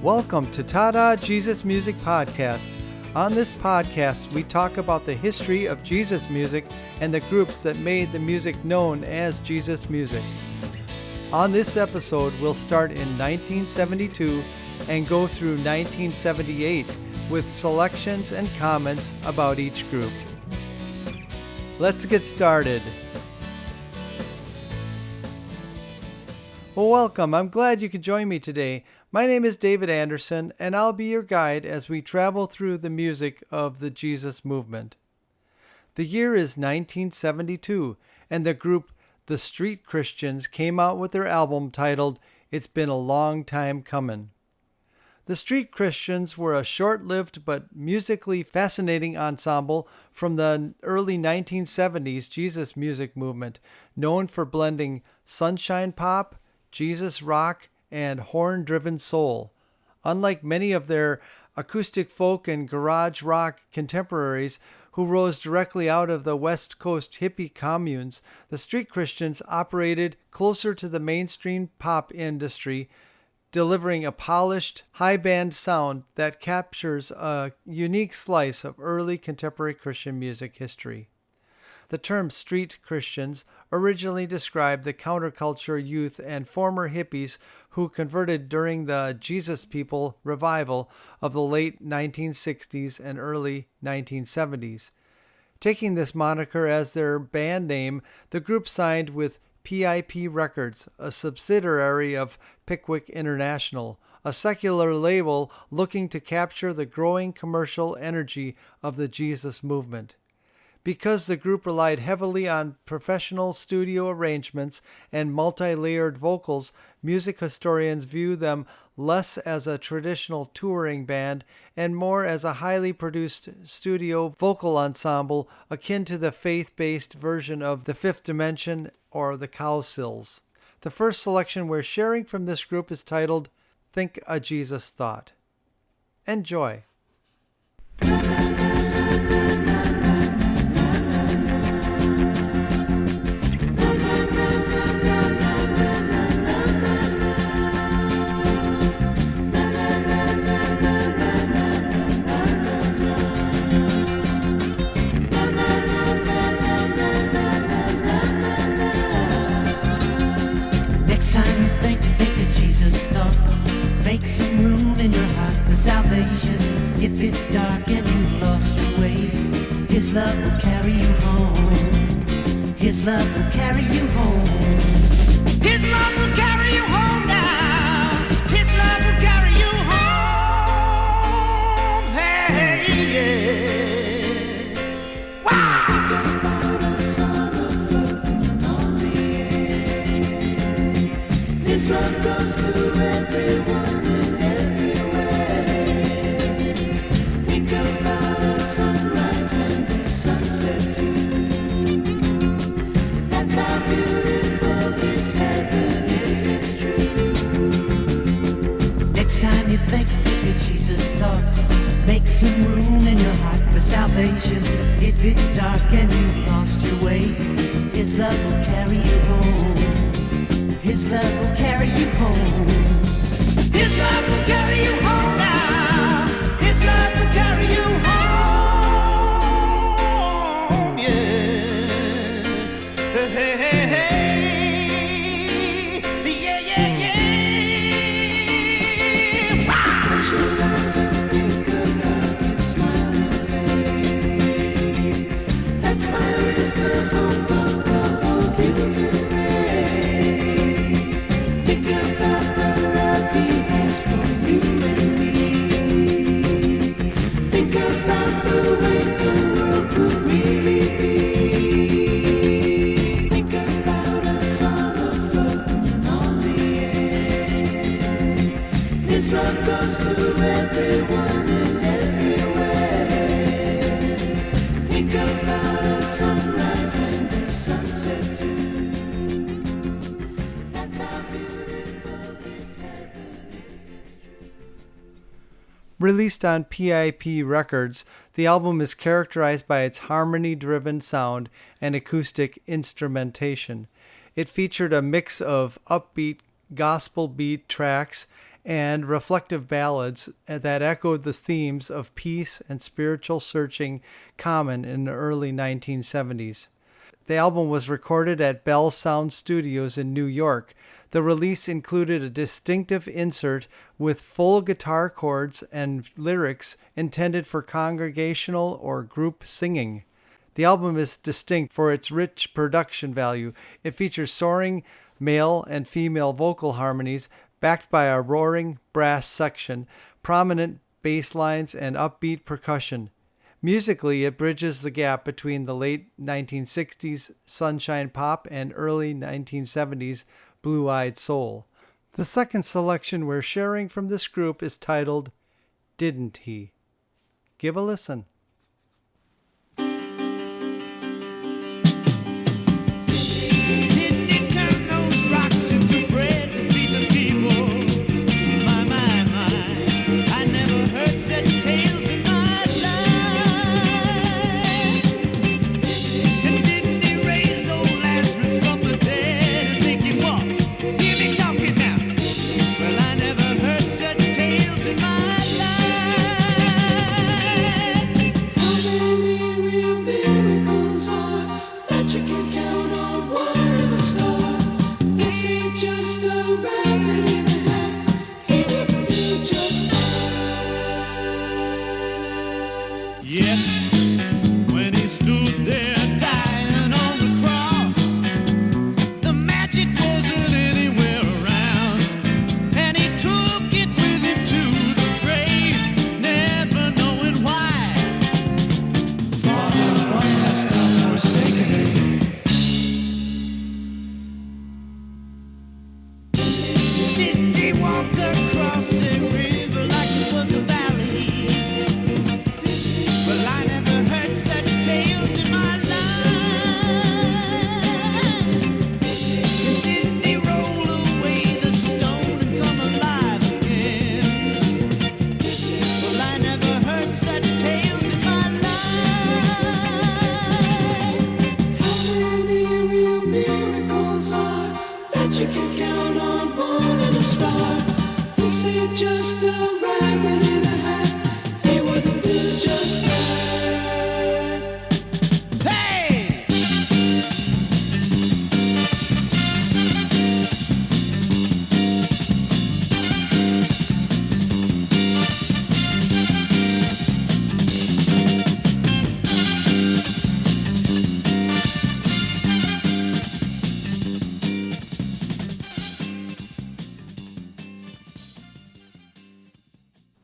Welcome to Tada Jesus Music Podcast. On this podcast, we talk about the history of Jesus music and the groups that made the music known as Jesus music. On this episode, we'll start in 1972 and go through 1978 with selections and comments about each group. Let's get started. Well, welcome. I'm glad you could join me today. My name is David Anderson, and I'll be your guide as we travel through the music of the Jesus movement. The year is 1972, and the group The Street Christians came out with their album titled It's Been a Long Time Comin'. The Street Christians were a short-lived but musically fascinating ensemble from the early 1970s Jesus music movement, known for blending sunshine pop, Jesus rock, and horn-driven soul. Unlike many of their acoustic folk and garage rock contemporaries who rose directly out of the West Coast hippie communes, the Street Christians operated closer to the mainstream pop industry, delivering a polished, high-band sound that captures a unique slice of early contemporary Christian music history. The term Street Christians originally described the counterculture youth and former hippies who converted during the Jesus People revival of the late 1960s and early 1970s. Taking this moniker as their band name, the group signed with PIP Records, a subsidiary of Pickwick International, a secular label looking to capture the growing commercial energy of the Jesus movement. Because the group relied heavily on professional studio arrangements and multi-layered vocals, music historians view them less as a traditional touring band and more as a highly produced studio vocal ensemble akin to the faith-based version of The Fifth Dimension or the Cowsills. The first selection we're sharing from this group is titled Think a Jesus Thought. Enjoy. Make some room in your heart for salvation. If it's dark and you've lost your way, His love will carry you home. His love will carry you home. His love will carry you home now. His love will carry you home. Hey, yeah. Wow! The Son of love on the air. His love goes to everyone. Think that Jesus thought, make some room in your heart for salvation. If it's dark and you've lost your way, His love will carry you home. His love will carry you home. His love will carry you home now. His love will carry you home. Yeah. Hey, hey, hey, hey. Released on PIP Records, the album is characterized by its harmony-driven sound and acoustic instrumentation. It featured a mix of upbeat gospel beat tracks and reflective ballads that echoed the themes of peace and spiritual searching common in the early 1970s. The album was recorded at Bell Sound Studios in New York. The release included a distinctive insert with full guitar chords and lyrics intended for congregational or group singing. The album is distinct for its rich production value. It features soaring male and female vocal harmonies backed by a roaring brass section, prominent bass lines, and upbeat percussion. Musically, it bridges the gap between the late 1960s sunshine pop and early 1970s blue-eyed soul. The second selection we're sharing from this group is titled Didn't He? Give a listen.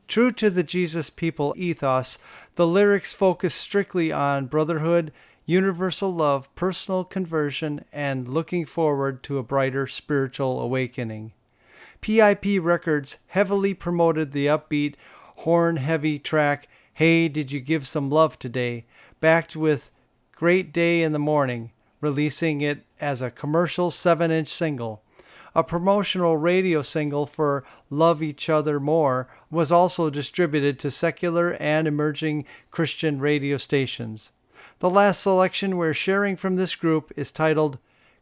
True to the Jesus People ethos, the lyrics focus strictly on brotherhood, universal love, personal conversion, and looking forward to a brighter spiritual awakening. PIP Records heavily promoted the upbeat, horn-heavy track, Hey, Did You Give Some Love Today, backed with Great Day in the Morning, releasing it as a commercial 7-inch single. A promotional radio single for Love Each Other More was also distributed to secular and emerging Christian radio stations. The last selection we're sharing from this group is titled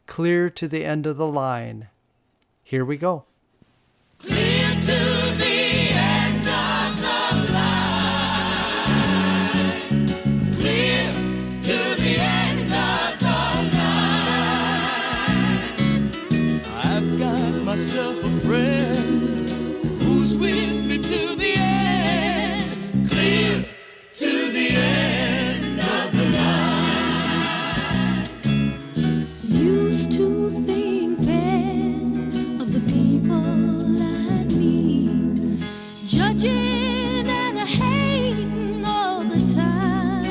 Clear to the End of the Line. Here we go. Clear to the end of the line. Clear to the end of the line. I've got myself a friend who's with me to the end. Clear to the end of the line. Used to think bad of the people I meet, judging and hating all the time.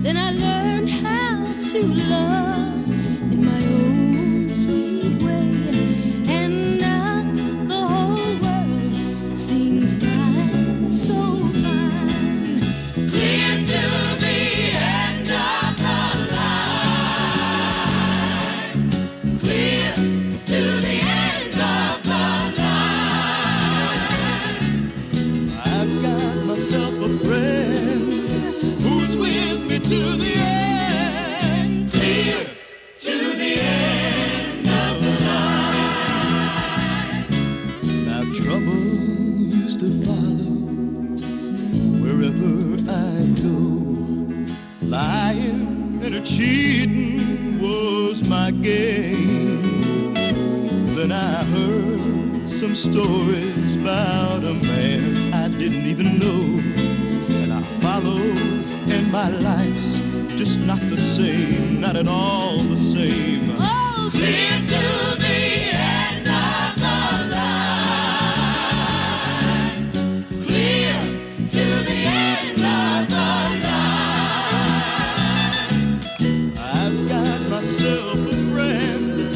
Then I learned how to love in my own sweet way, and now the whole world seems fine, so fine. Clear to the end of the line. Clear to the end of the line. I've got myself a friend who's with me to the end. Clear cheating was my game. Then I heard some stories about a man I didn't even know. And I followed, and my life's just not the same, not at all the same. Oh, clear to the end of the line. Clear to the end of the line. I've got myself a friend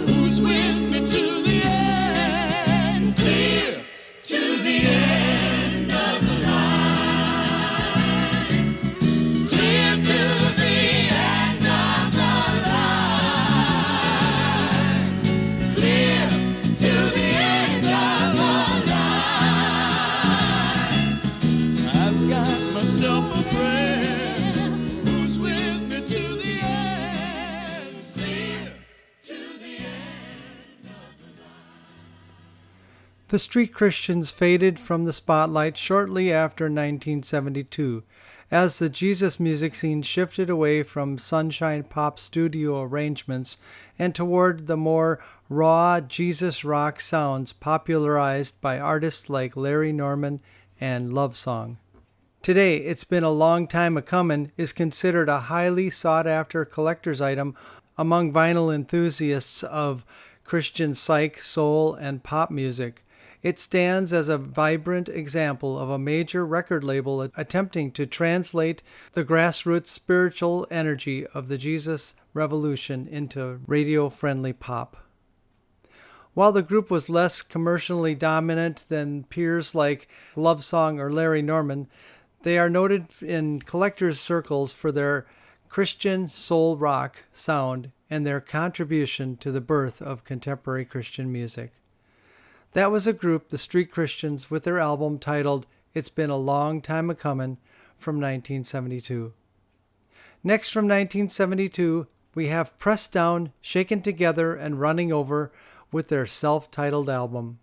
who's with me to the end. Clear to the end of the line. Clear to the end of the line. Clear to the end of the line. I've got myself a friend who's with me to the end. Clear to the end. The Street Christians faded from the spotlight shortly after 1972, as the Jesus music scene shifted away from sunshine pop studio arrangements and toward the more raw Jesus rock sounds popularized by artists like Larry Norman and Love Song. Today, It's Been a Long Time A-Comin' is considered a highly sought-after collector's item among vinyl enthusiasts of Christian psych, soul, and pop music. It stands as a vibrant example of a major record label attempting to translate the grassroots spiritual energy of the Jesus Revolution into radio-friendly pop. While the group was less commercially dominant than peers like Love Song or Larry Norman, they are noted in collectors' circles for their Christian soul rock sound and their contribution to the birth of contemporary Christian music. That was a group, the Street Christians, with their album titled It's Been a Long Time A-Comin' from 1972. Next from 1972, we have Pressed Down, Shaken Together, and Running Over with their self-titled album.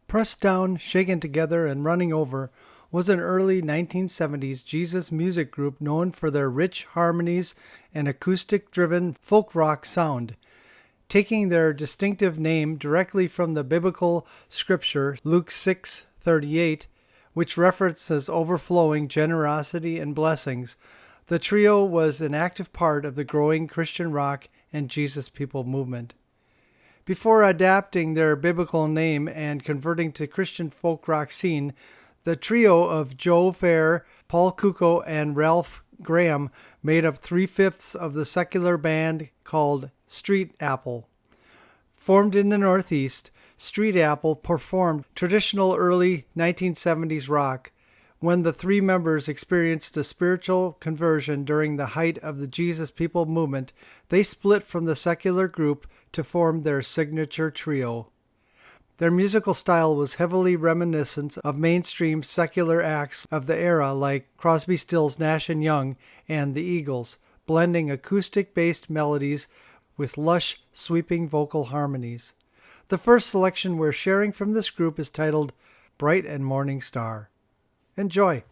Pressed Down, Shaken Together, and Running Over was an early 1970s Jesus music group known for their rich harmonies and acoustic-driven folk rock sound, taking their distinctive name directly from the biblical scripture Luke 6:38, which references overflowing generosity and blessings. The trio was an active part of the growing Christian rock and Jesus People movement. Before adapting their biblical name and converting to Christian folk rock scene, the trio of Joe Fair, Paul Cucco, and Ralph Graham made up 3/5 of the secular band called Street Apple. Formed in the Northeast, Street Apple performed traditional early 1970s rock. When the three members experienced a spiritual conversion during the height of the Jesus People movement, they split from the secular group to form their signature trio. Their musical style was heavily reminiscent of mainstream secular acts of the era like Crosby, Stills, Nash & Young and the Eagles, blending acoustic-based melodies with lush, sweeping vocal harmonies. The first selection we're sharing from this group is titled Bright and Morning Star. Enjoy!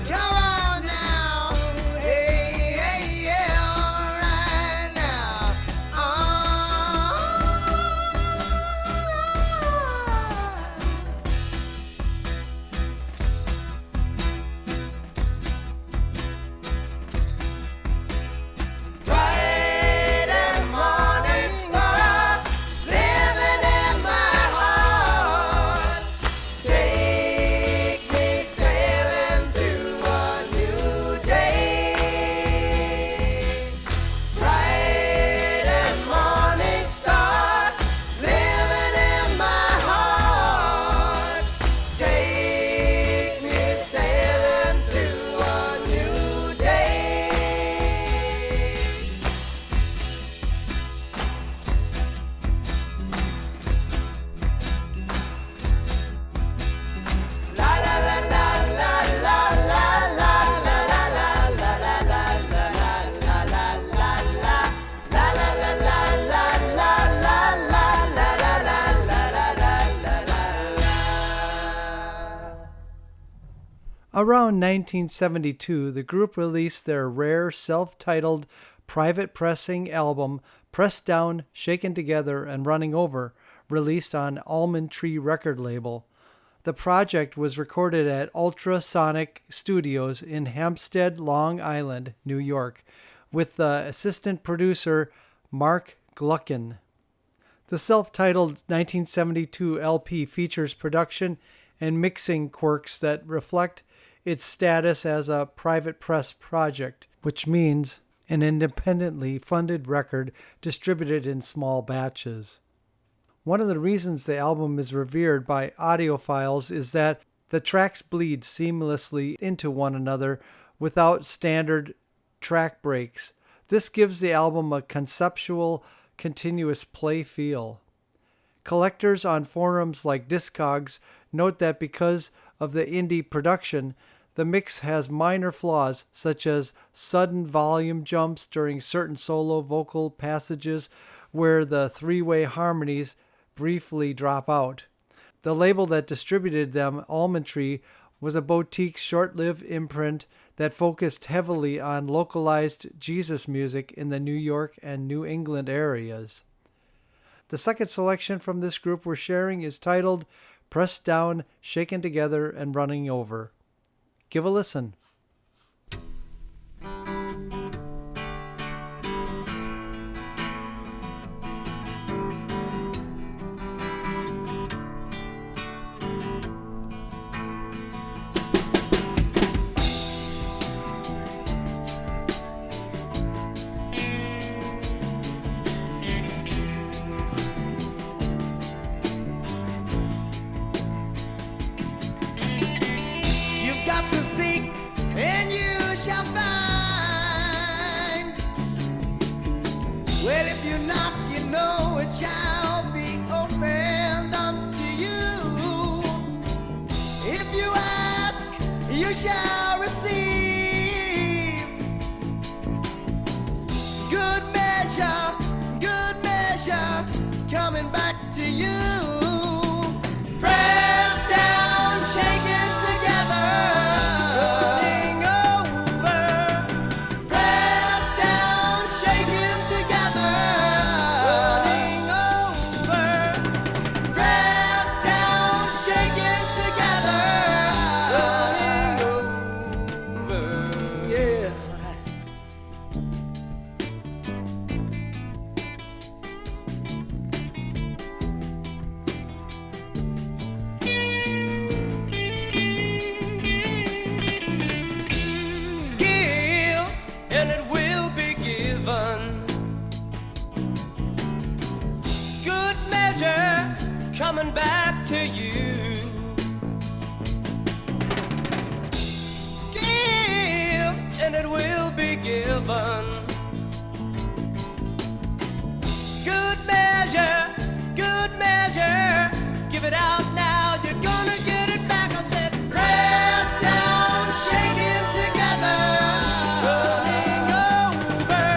Come on now. Hey, hey, yeah, all right now. Bright and morning star, living in my heart. Take me sailing through a new day. Bright and morning star, living in my heart. Take me sailing through a new day. La la la la la la la la la la la la la la la la la la la. La la la la la la la la la la la la la la. Around 1972, the group released their rare self-titled private pressing album, Pressed Down, Shaken Together, and Running Over, released on Almond Tree record label. The project was recorded at Ultrasonic Studios in Hempstead, Long Island, New York, with the assistant producer Mark Gluckin. The self-titled 1972 LP features production and mixing quirks that reflect its status as a private press project, which means an independently funded record distributed in small batches. One of the reasons the album is revered by audiophiles is that the tracks bleed seamlessly into one another without standard track breaks. This gives the album a conceptual, continuous play feel. Collectors on forums like Discogs note that because of the indie production, the mix has minor flaws such as sudden volume jumps during certain solo vocal passages where the three-way harmonies briefly drop out. The label that distributed them, Almond Tree, was a boutique short-lived imprint that focused heavily on localized Jesus music in the New York and New England areas. The second selection from this group we're sharing is titled Pressed Down, Shaken Together, and Running Over. Give a listen. You've got to seek and you shall find. Well, if you knock, you know it shall be opened unto you. If you ask, you shall receive. Good measure, coming back to you. Pressed down, shaken together, running over. Pressed down, shaken together, running over. Pressed down, shaken together, running over. Yeah. Give, and it will be given. Good measure coming back to you. Give, and it will be given. Good measure, give it out now. You're gonna get it back. I said, pressed down, shaken together, running over.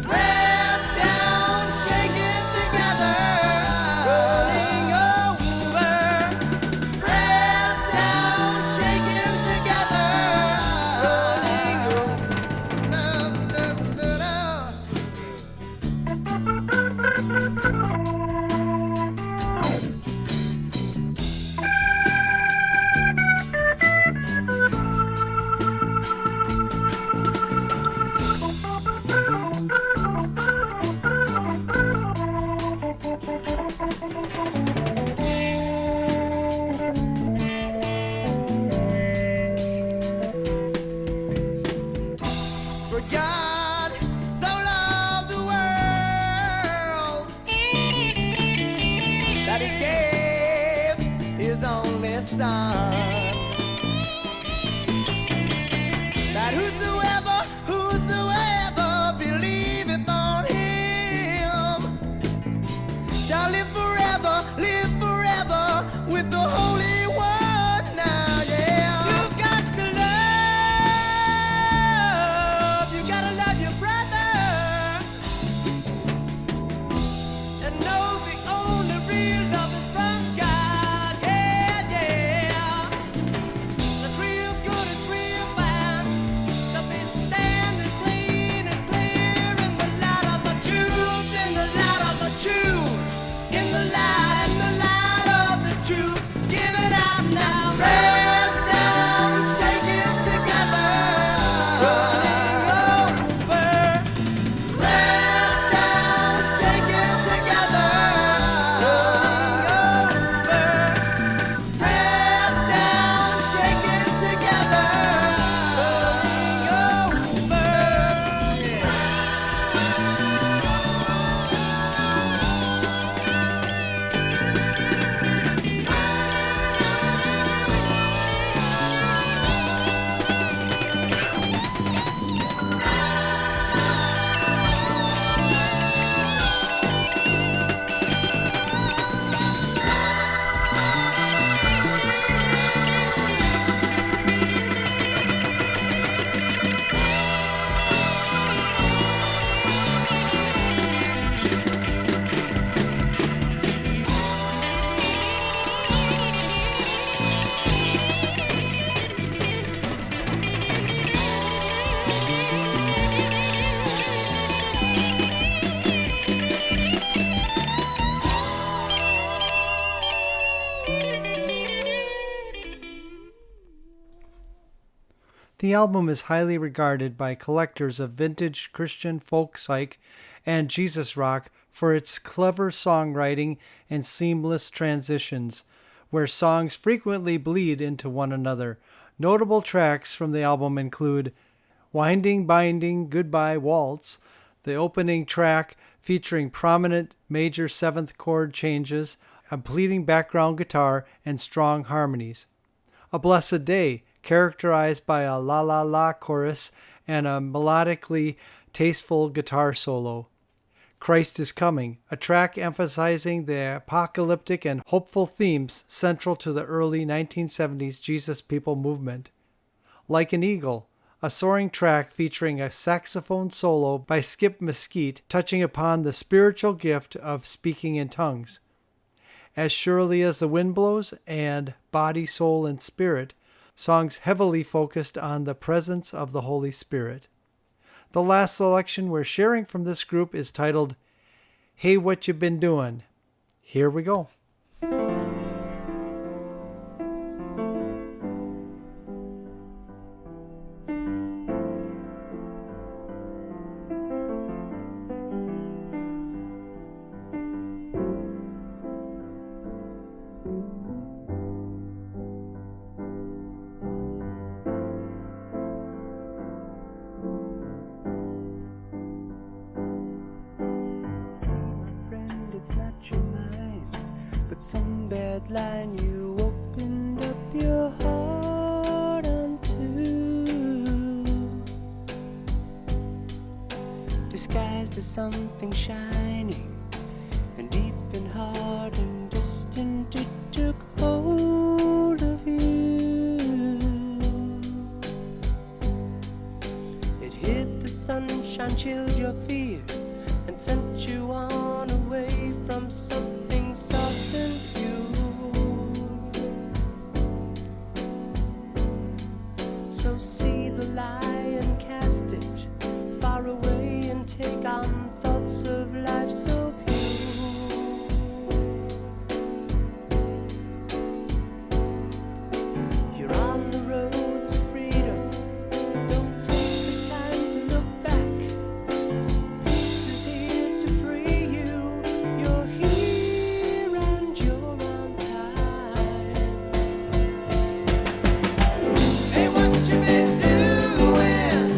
Pressed down, shaken together, running over. Pressed down, shaken together, The album is highly regarded by collectors of vintage Christian folk psych and Jesus rock for its clever songwriting and seamless transitions, where songs frequently bleed into one another. Notable tracks from the album include Winding Binding Goodbye Waltz, the opening track featuring prominent major seventh chord changes, a pleading background guitar, and strong harmonies. A Blessed Day, characterized by a la la la chorus and a melodically tasteful guitar solo. Christ is Coming, a track emphasizing the apocalyptic and hopeful themes central to the early 1970s Jesus People movement. Like an Eagle, a soaring track featuring a saxophone solo by Skip Mesquite touching upon the spiritual gift of speaking in tongues. As Surely as the Wind Blows and Body, Soul, and Spirit, songs heavily focused on the presence of the Holy Spirit. The last selection we're sharing from this group is titled, Hey What You Been Doin'? Here we go. Line you opened up your heart unto, disguised as something shining and deep in heart and distant, it took hold of you. It hit the sunshine, chilled your fears, and sent you on away from something soft and pure. So see the lie and cast it far away and take on thoughts of life so pure. You're on the road to freedom. Don't take the time to look back. Peace is here to free you. You're here and you're on time. Hey, what you been doing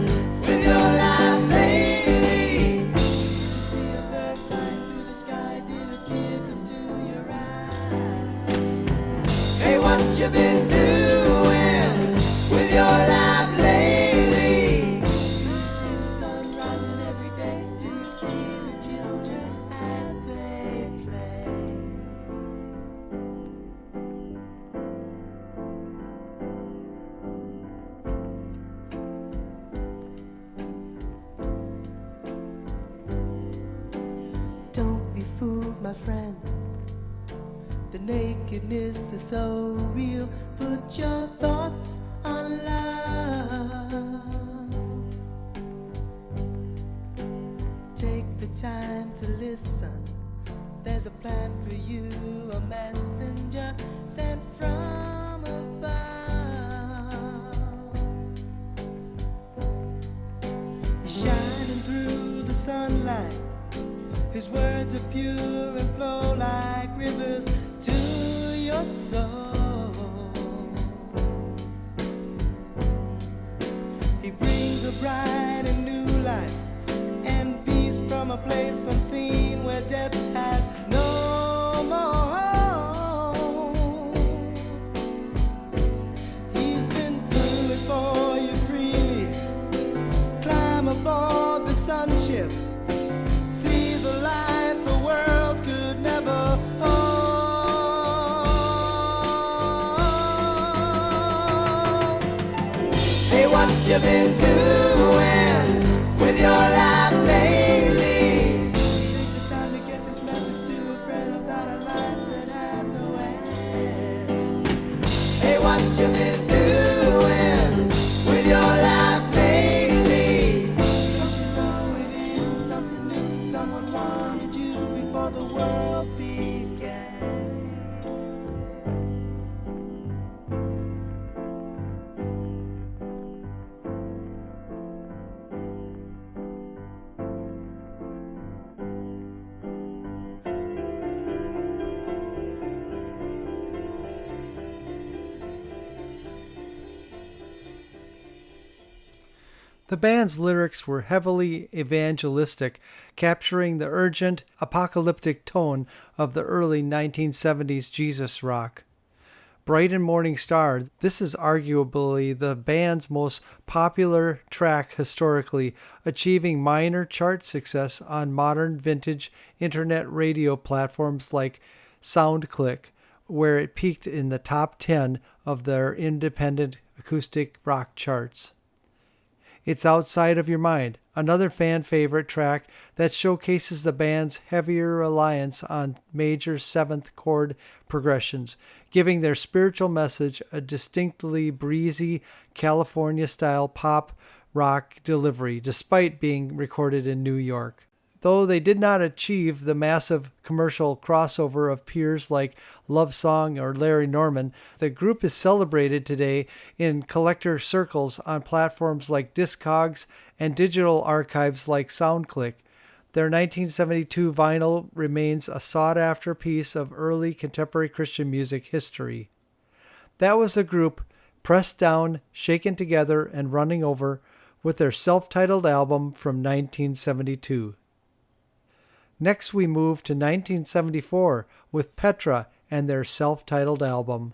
with your life lately? Did you see a bird flying through the sky? Did a tear come to your eye? Hey, what you been doing with your life lately? Do you see the sun rising every day? Do you see the children as they play? Don't be fooled, my friend. The nakedness is so real. Put your thoughts on love. Take the time to listen. There's a plan for you, a messenger sent from above. He's shining through the sunlight. His words are pure and flow like rivers to your soul. He brings a bright and new life and peace from a place unseen where death has no more. He's been through it for you freely. Climb aboard the sunship. See the life the world could never hold. Hey, what you been doing with your life lately? Take the time to get this message to a friend about a life that has no end. Hey, what you been doing with your life lately? Don't you know it isn't something new? Someone wanted you before the world began. The band's lyrics were heavily evangelistic, capturing the urgent, apocalyptic tone of the early 1970s Jesus rock. Bright and Morning Star, this is arguably the band's most popular track historically, achieving minor chart success on modern vintage internet radio platforms like SoundClick, where it peaked in the top 10 of their independent acoustic rock charts. It's Outside of Your Mind, another fan favorite track that showcases the band's heavier reliance on major seventh chord progressions, giving their spiritual message a distinctly breezy California-style pop rock delivery, despite being recorded in New York. Though they did not achieve the massive commercial crossover of peers like Love Song or Larry Norman, the group is celebrated today in collector circles on platforms like Discogs and digital archives like SoundClick. Their 1972 vinyl remains a sought-after piece of early contemporary Christian music history. That was the group Pressed Down, Shaken Together, and Running Over with their self-titled album from 1972. Next, we move to 1974 with Petra and their self-titled album.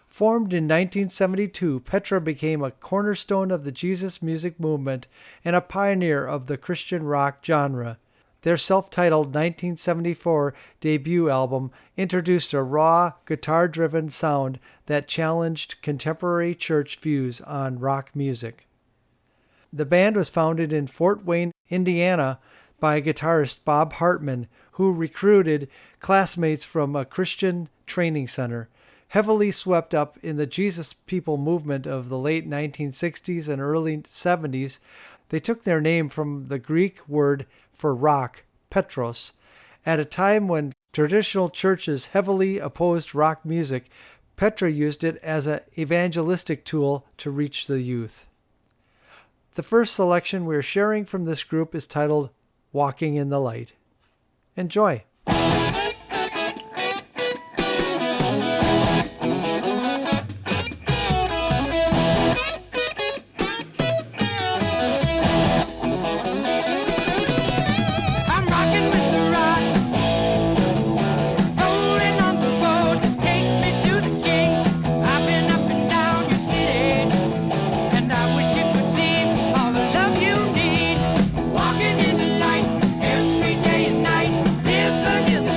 Formed in 1972, Petra became a cornerstone of the Jesus music movement and a pioneer of the Christian rock genre. Their self-titled 1974 debut album introduced a raw, guitar-driven sound that challenged contemporary church views on rock music. The band was founded in Fort Wayne, Indiana, by guitarist Bob Hartman, who recruited classmates from a Christian training center. Heavily swept up in the Jesus People movement of the late 1960s and early 70s, they took their name from the Greek word for rock, Petros. At a time when traditional churches heavily opposed rock music, Petra used it as an evangelistic tool to reach the youth. The first selection we're sharing from this group is titled Walking in the Light. Enjoy. Walking in the light every day and night, living in the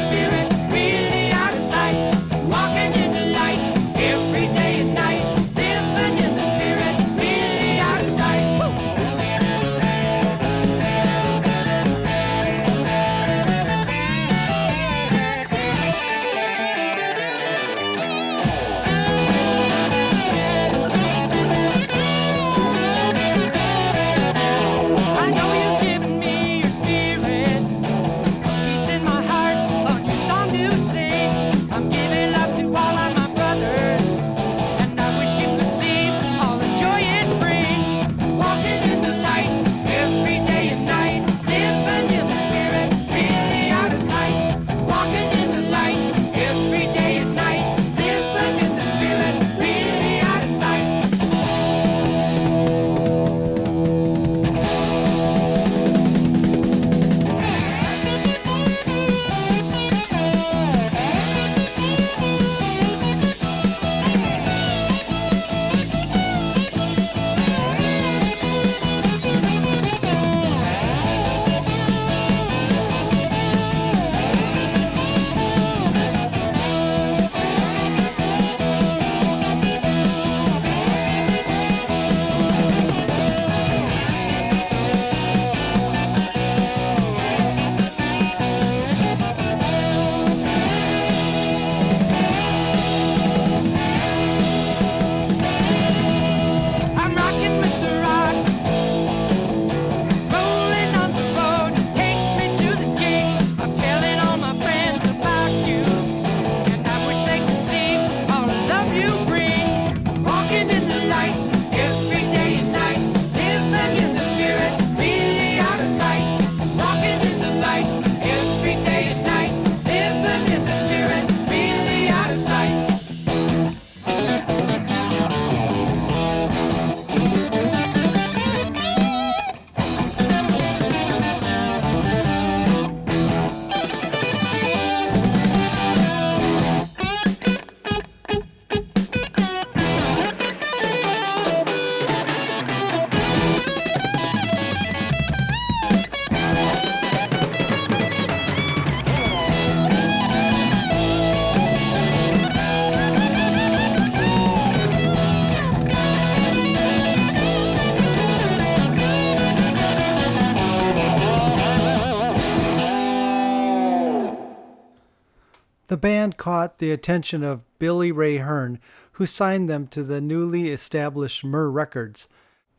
The band caught the attention of Billy Ray Hearn, who signed them to the newly established Myrrh Records.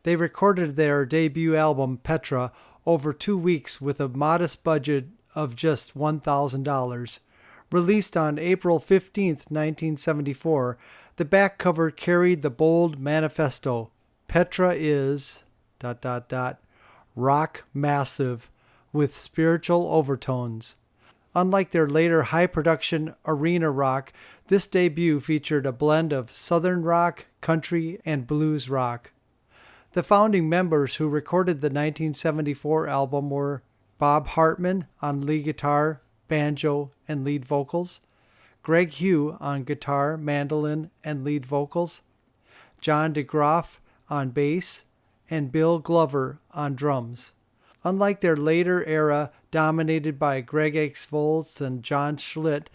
They recorded their debut album, Petra, over 2 weeks with a modest budget of just $1,000. Released on April 15, 1974, the back cover carried the bold manifesto, Petra is... rock massive with spiritual overtones. Unlike their later high-production arena rock, this debut featured a blend of southern rock, country, and blues rock. The founding members who recorded the 1974 album were Bob Hartman on lead guitar, banjo, and lead vocals, Greg Hugh on guitar, mandolin, and lead vocals, John DeGroff on bass, and Bill Glover on drums. Unlike their later era, dominated by Greg X. Volz and John Schlitt,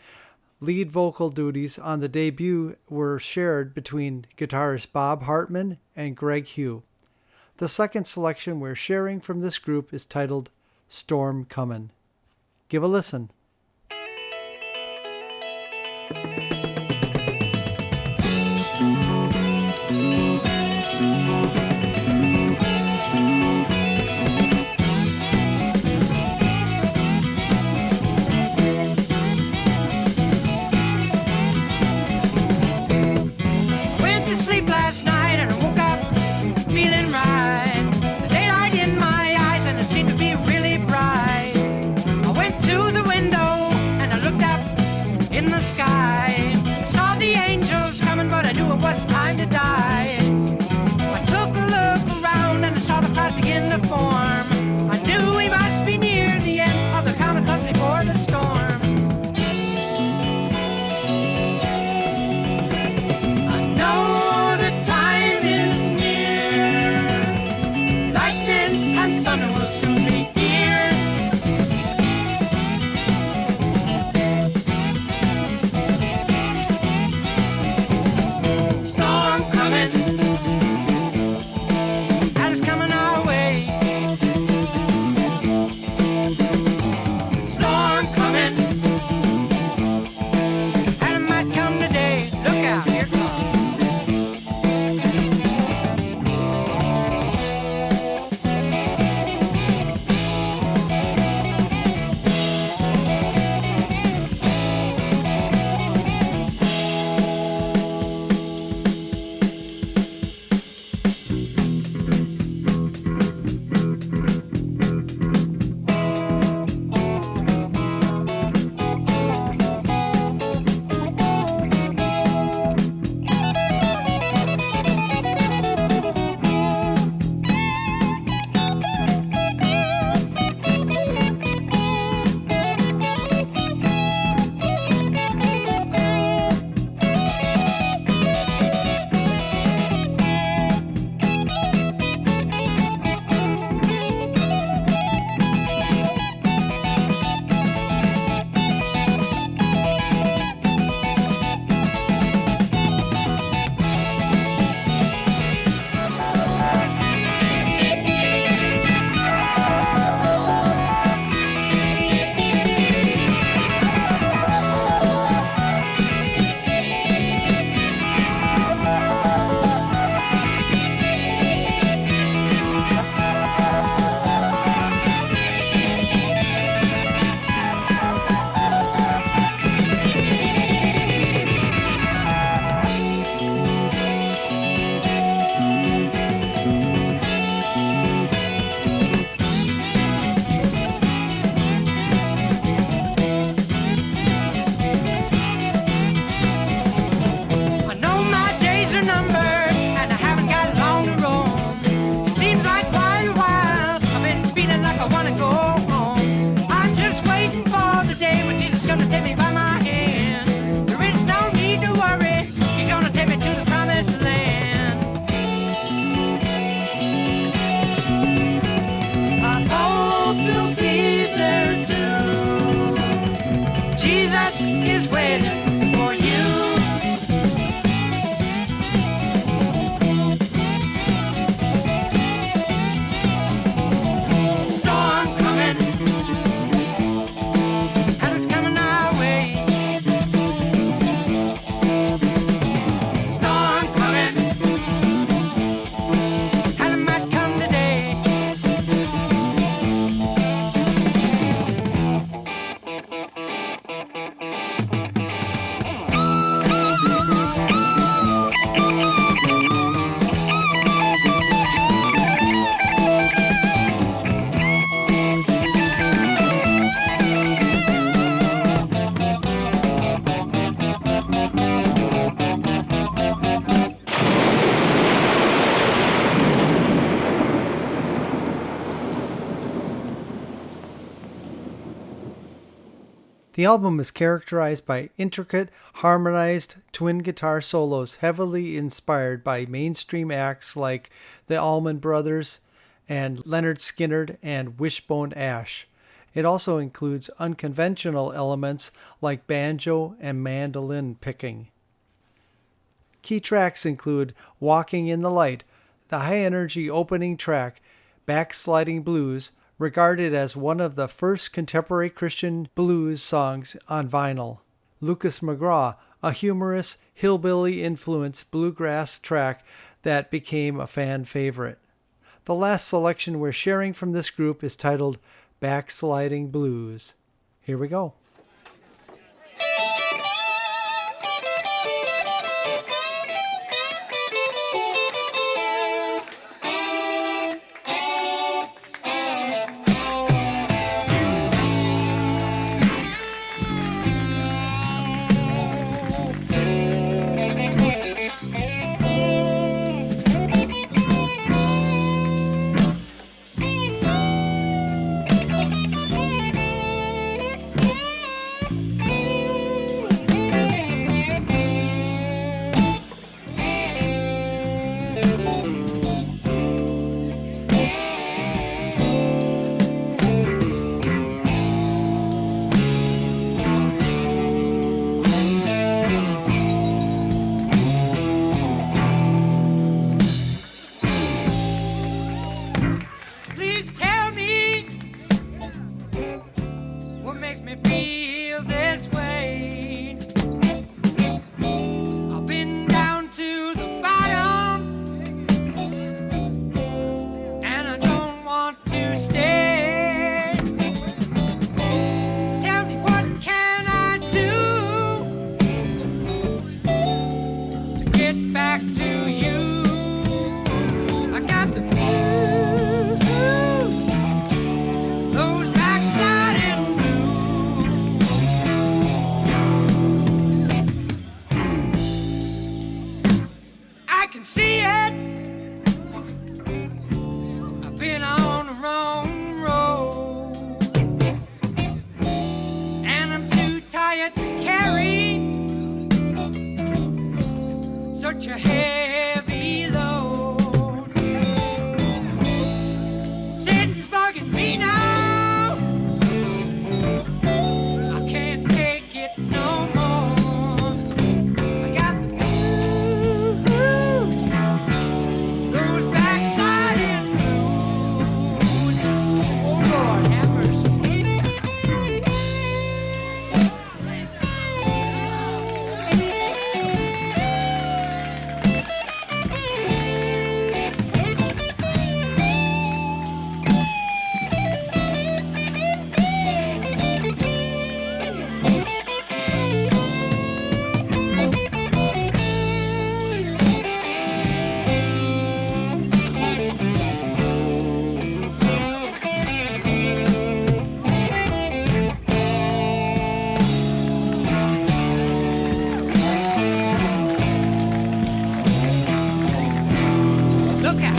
lead vocal duties on the debut were shared between guitarist Bob Hartman and Greg Hugh. The second selection we're sharing from this group is titled Storm Comin'. Give a listen. The daylight in my eyes and it seemed to be really bright. I went to the window The album is characterized by intricate, harmonized twin guitar solos heavily inspired by mainstream acts like the Allman Brothers and Leonard Skinner and Wishbone Ash. It also includes unconventional elements like banjo and mandolin picking. Key tracks include Walking in the Light, the high-energy opening track, Backsliding Blues, regarded as one of the first contemporary Christian blues songs on vinyl. Lucas McGraw, a humorous, hillbilly-influenced bluegrass track that became a fan favorite. The last selection we're sharing from this group is titled Backsliding Blues. Here we go. Please tell me what makes me feel this way. I've been down to the bottom and I don't want to stay. Tell me what can I do to get back to you? I got the blues, those backsliding blues. I can see it. I've been on the wrong road, and I'm too tired to carry such a heavy load. Satan's bugging me now. I can't take it no more. I got the blues, those backsliding blues. Oh Lord, have mercy. Look out.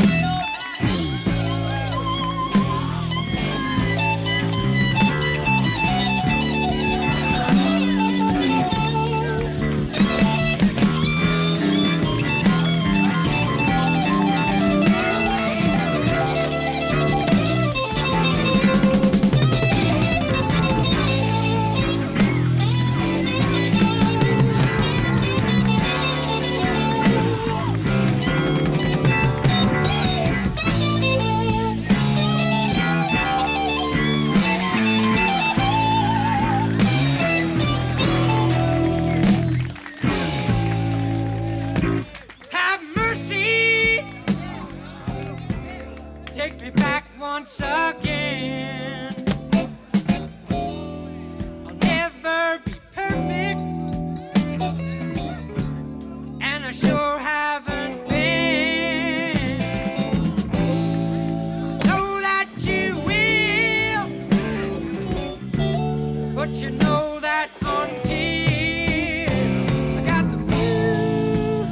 Have mercy. Take me back once again. I'll never be perfect, and I sure haven't been. Know that you will, but you know that until I got the blues,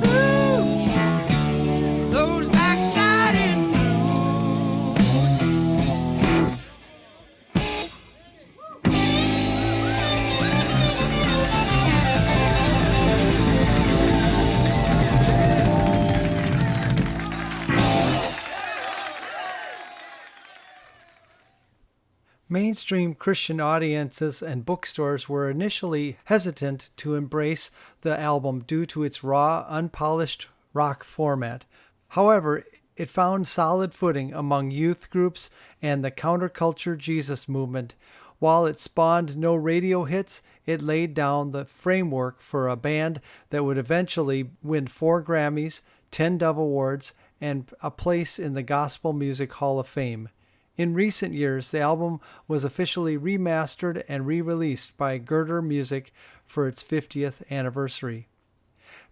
those backsliding blues. Mainstream Christian audiences and bookstores were initially hesitant to embrace the album due to its raw, unpolished rock format. However, it found solid footing among youth groups and the counterculture Jesus movement. While it spawned no radio hits, it laid down the framework for a band that would eventually win 4 Grammys, 10 Dove Awards, and a place in the Gospel Music Hall of Fame. In recent years, the album was officially remastered and re-released by Girder Music for its 50th anniversary.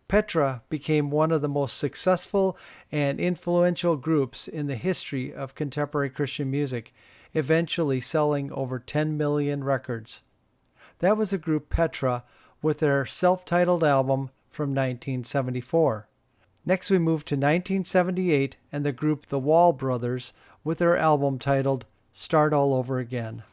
Petra became one of the most successful and influential groups in the history of contemporary Christian music, eventually selling over 10 million records. That was the group Petra with their self-titled album from 1974. Next we move to 1978 and the group The Wall Brothers with their album titled Start All Over Again.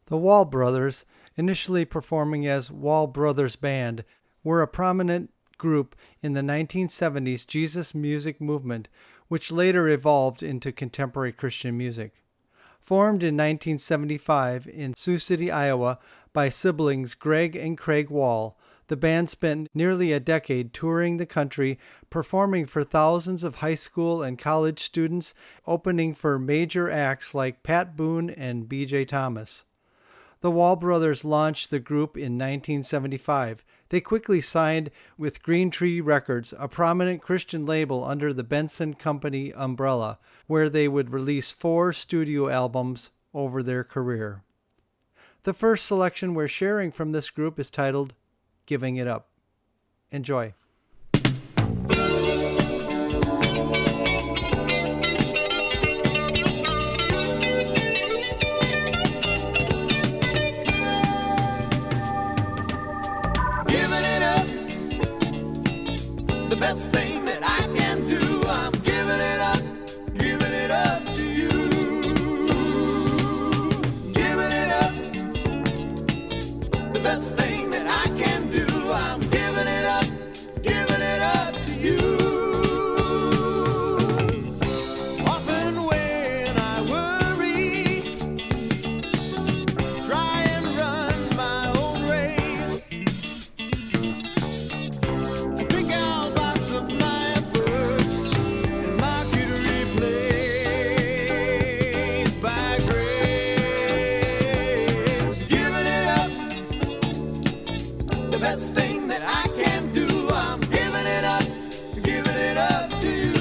The Wall Brothers, initially performing as Wall Brothers Band, were a prominent group in the 1970s Jesus music movement, which later evolved into contemporary Christian music. Formed in 1975 in Sioux City, Iowa, by siblings Greg and Craig Wall, the band spent nearly a decade touring the country, performing for thousands of high school and college students, opening for major acts like Pat Boone and B.J. Thomas. The Wall Brothers launched the group in 1975. They quickly signed with Green Tree Records, a prominent Christian label under the Benson Company umbrella, where they would release 4 studio albums over their career. The first selection we're sharing from this group is titled Giving It Up. Enjoy. The best thing that I can do, I'm giving it up to you. Giving it up, the best thing that I can do, I'm giving it up to you. Often when I worry, try and run my own race, I think I'll box up my efforts and mark it replaced by grace. Giving it up, the best thing that I can do, I'm giving it up to you.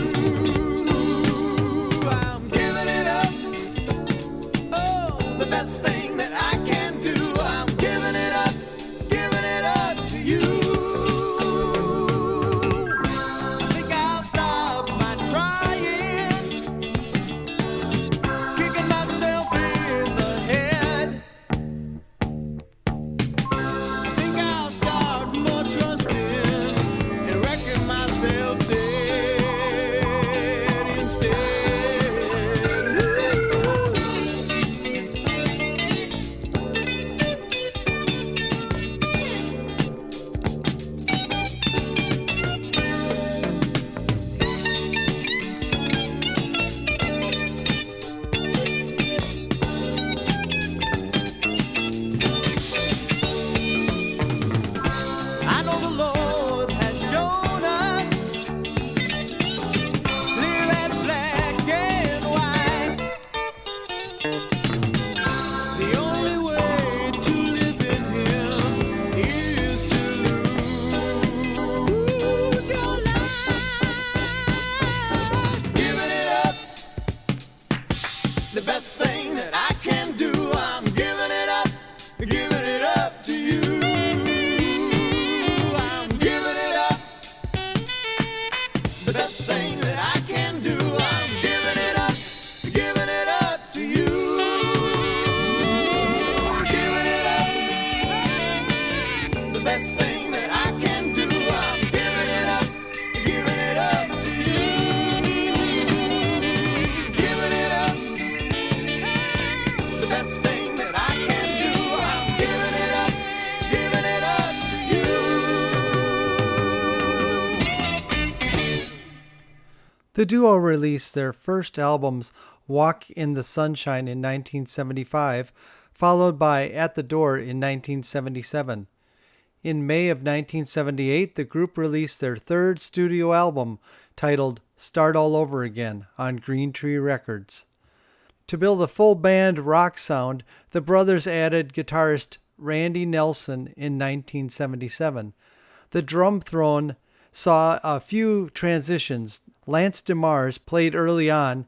I'm giving it up, oh, the best thing that I can do, I'm giving it up to you. I think I'll stop my trying, kicking myself in the head. I think I'll start more trusting and wrecking myself dead instead. I know the Lord has shown us clear as black and white. The only way to live in Him is to lose your life. Giving it up, the best thing that I can do, I'm giving it up to you. I'm giving it up, the best thing that I can do, I'm giving it up to you. Giving it up, the best thing that I can do, I'm giving it up to you. Giving it up, the best thing that I can do, I'm giving it up to you. The duo released their first albums Walk in the Sunshine in 1975, followed by At the Door in 1977. In May of 1978, the group released their third studio album titled Start All Over Again on Green Tree Records. To build a full band rock sound, the brothers added guitarist Randy Nelson in 1977. The drum throne saw a few transitions. Lance DeMars played early on,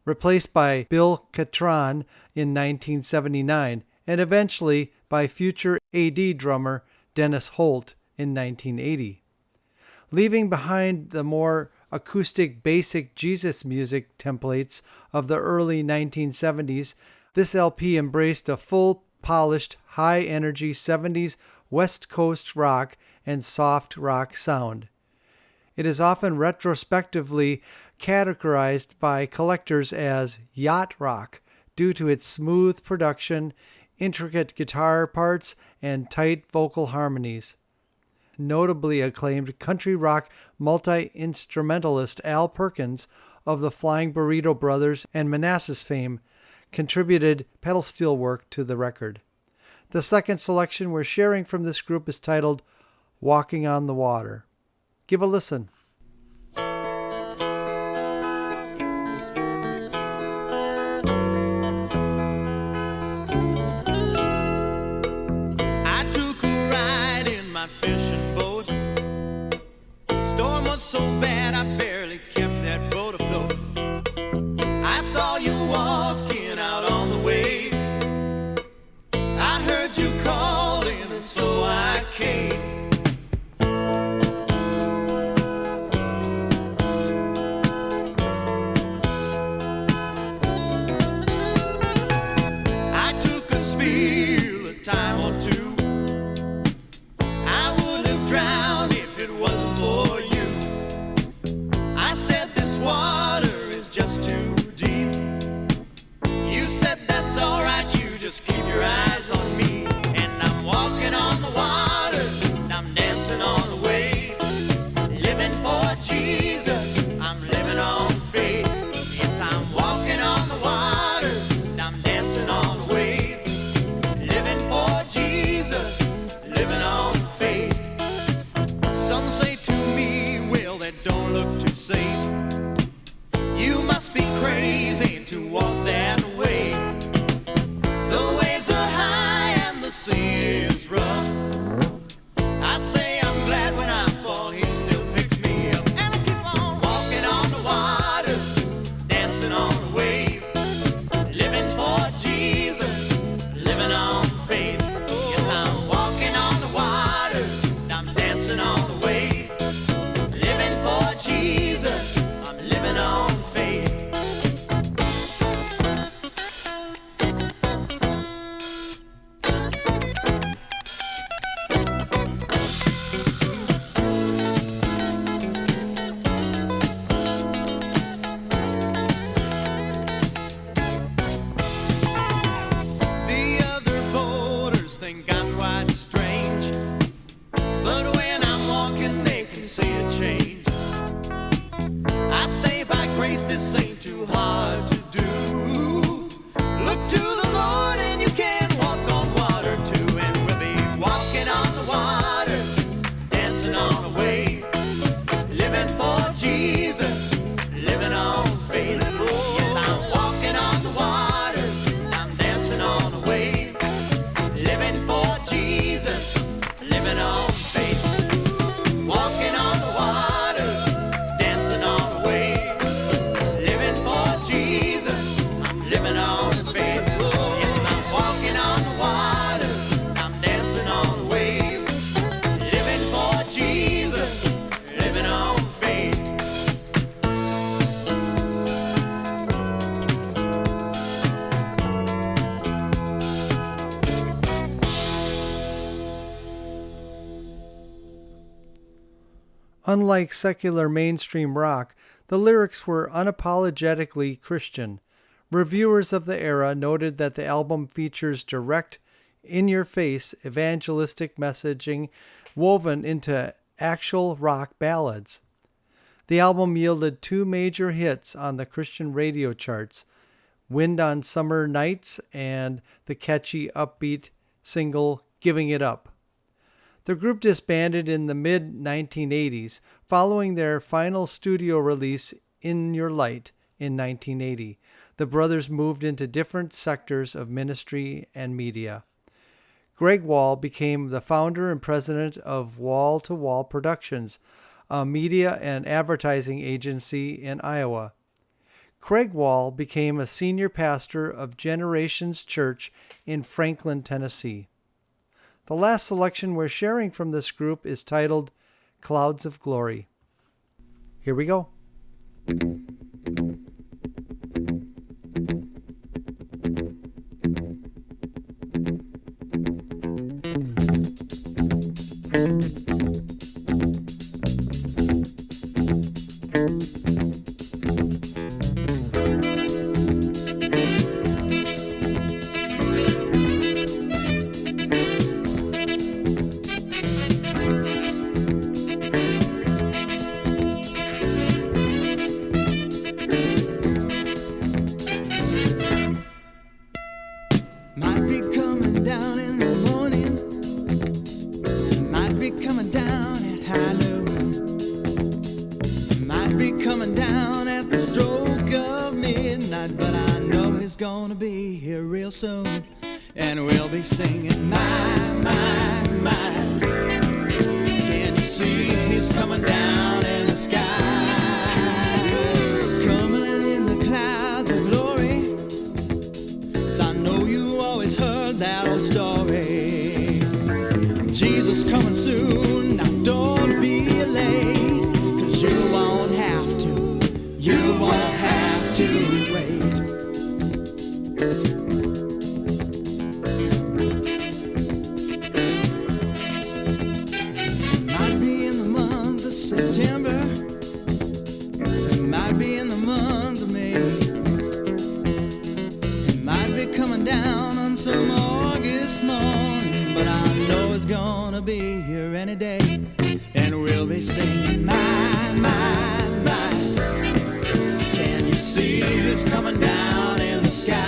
replaced by Bill Catron in 1979, and eventually by future AD drummer Dennis Holt in 1980. Leaving behind the more acoustic basic Jesus music templates of the early 1970s, this LP embraced a full polished, high-energy 70s West Coast rock and soft rock sound. It is often retrospectively categorized by collectors as yacht rock due to its smooth production, intricate guitar parts, and tight vocal harmonies. Notably acclaimed country rock multi-instrumentalist Al Perkins of the Flying Burrito Brothers and Manassas fame contributed pedal steel work to the record. The second selection we're sharing from this group is titled Walking on the Water. Give a listen. I took a ride in my fishing boat. Storm was so bad I barely kept that boat afloat. I saw you walking out on the waves. I heard you calling and so I came. I took a spill a time or two. I would have drowned if it wasn't for you. I said this water is just too deep. You said that's alright, you just keep your eyes on me. And I'm walking on the water, and I'm dancing on the wave. Living for Jesus, I'm living on faith. Yes, I'm walking on the water, and I'm dancing on the wave. Living for Jesus, living on faith. Some say to me, well, that don't look too safe. You must be crazy to walk that way. The waves are high and the sea is rough. I say I'm glad when I fall, he still picks me up. And I keep on walking on the water, dancing on the wave. Living for Jesus, living on faith. Yes, I'm walking on the water, and I'm dancing on the wave. Living for Jesus, I'm living on faith. The other voters think I'm quite strange, but when I'm walking they can see a change. I say by grace this ain't too hard to do. Look to the Lord and you can walk on water too. And we'll be walking on the water, dancing on a wave. Living for Jesus, living on faith. Yes, I'm walking on the water, I'm dancing on a wave. Living for Jesus, living on faith. Walking on the water, dancing on a wave. Living for Jesus, I'm living on faith. Yes, I'm walking on the water, I'm dancing on a wave. Living for Jesus, living on faith. Unlike secular mainstream rock, the lyrics were unapologetically Christian. Reviewers of the era noted that the album features direct, in-your-face evangelistic messaging woven into actual rock ballads. The album yielded two major hits on the Christian radio charts, Wind on Summer Nights and the catchy upbeat single Giving It Up. The group disbanded in the mid-1980s following their final studio release In Your Light in 1980. The brothers moved into different sectors of ministry and media. Greg Wall became the founder and president of Wall to Wall Productions, a media and advertising agency in Iowa. Craig Wall became a senior pastor of Generations Church in Franklin, Tennessee. The last selection we're sharing from this group is titled Clouds of Glory. Here we go. Might be coming down in the morning, might be coming down at high noon, might be coming down at the stroke of midnight, but I know he's gonna be here real soon, and we'll be singing my. Can you see he's coming down in the sky? Coming in the clouds of glory. I know you always heard that old story. Jesus coming soon, now don't be late, 'cause you won't have to wait. Might be in the month of September, it might be in the month of May, might be coming down on some August morning, but I know it's gonna be here any day, and we'll be singing my. Can you see it's coming down in the sky?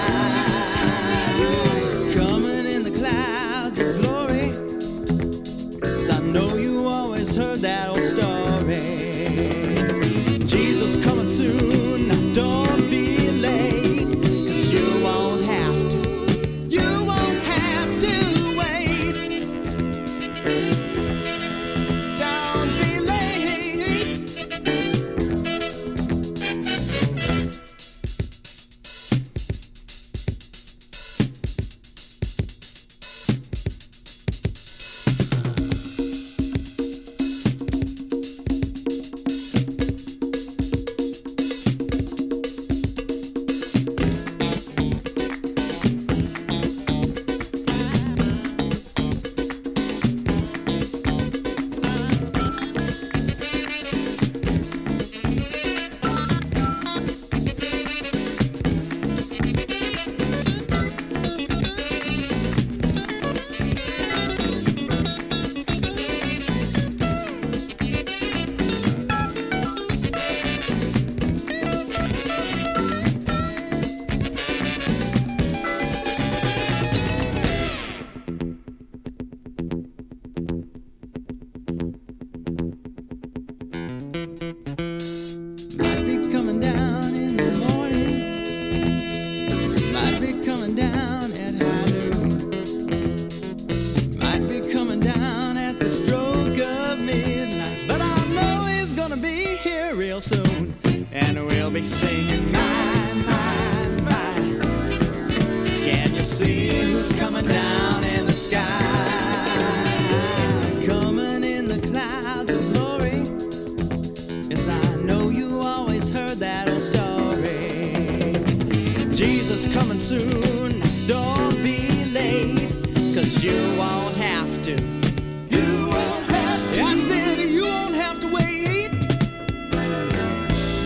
Coming in the clouds of glory. 'Cause I know you always heard that old story. Jesus coming soon, now don't be late, 'cause you won't have to wait. Don't be late. Might be coming down in the morning, might be coming down at high noon, might be coming down at the stroke of midnight, but I know he's gonna be here real soon, and we'll be singing my. Can you see who's coming down in the sky? Coming in the clouds of glory. Yes, I know you always heard that old story. Jesus coming soon, don't be late, 'cause you won't have to. I said you won't have to wait.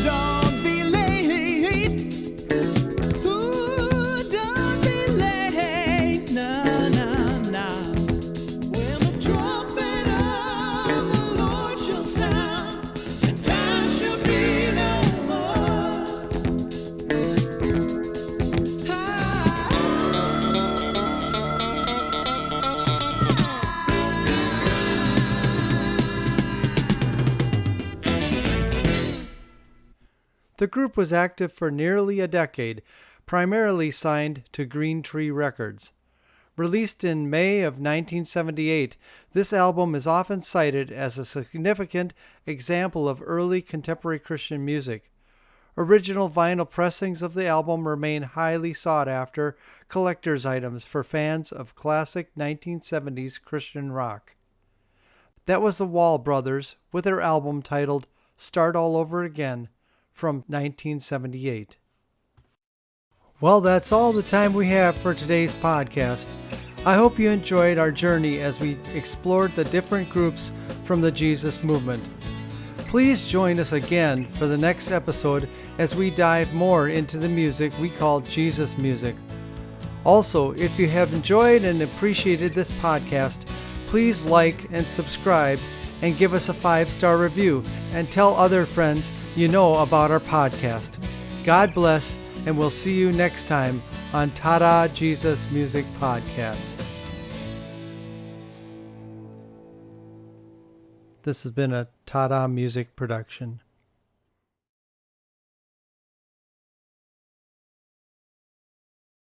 Don't be late. Ooh, don't be late. No. When the trumpet of the Lord shall sound, and time shall be no more. The group was active for nearly a decade, primarily signed to Green Tree Records. Released in May of 1978, this album is often cited as a significant example of early contemporary Christian music. Original vinyl pressings of the album remain highly sought after collector's items for fans of classic 1970s Christian rock. That was the Wall Brothers with their album titled Start All Over Again from 1978. Well, that's all the time we have for today's podcast. I hope you enjoyed our journey as we explored the different groups from the Jesus movement. Please join us again for the next episode as we dive more into the music we call Jesus music. Also, if you have enjoyed and appreciated this podcast, please like and subscribe and give us a 5-star review and tell other friends you know about our podcast. God bless, and we'll see you next time on Tada Jesus Music Podcast. This has been a Tada Music production.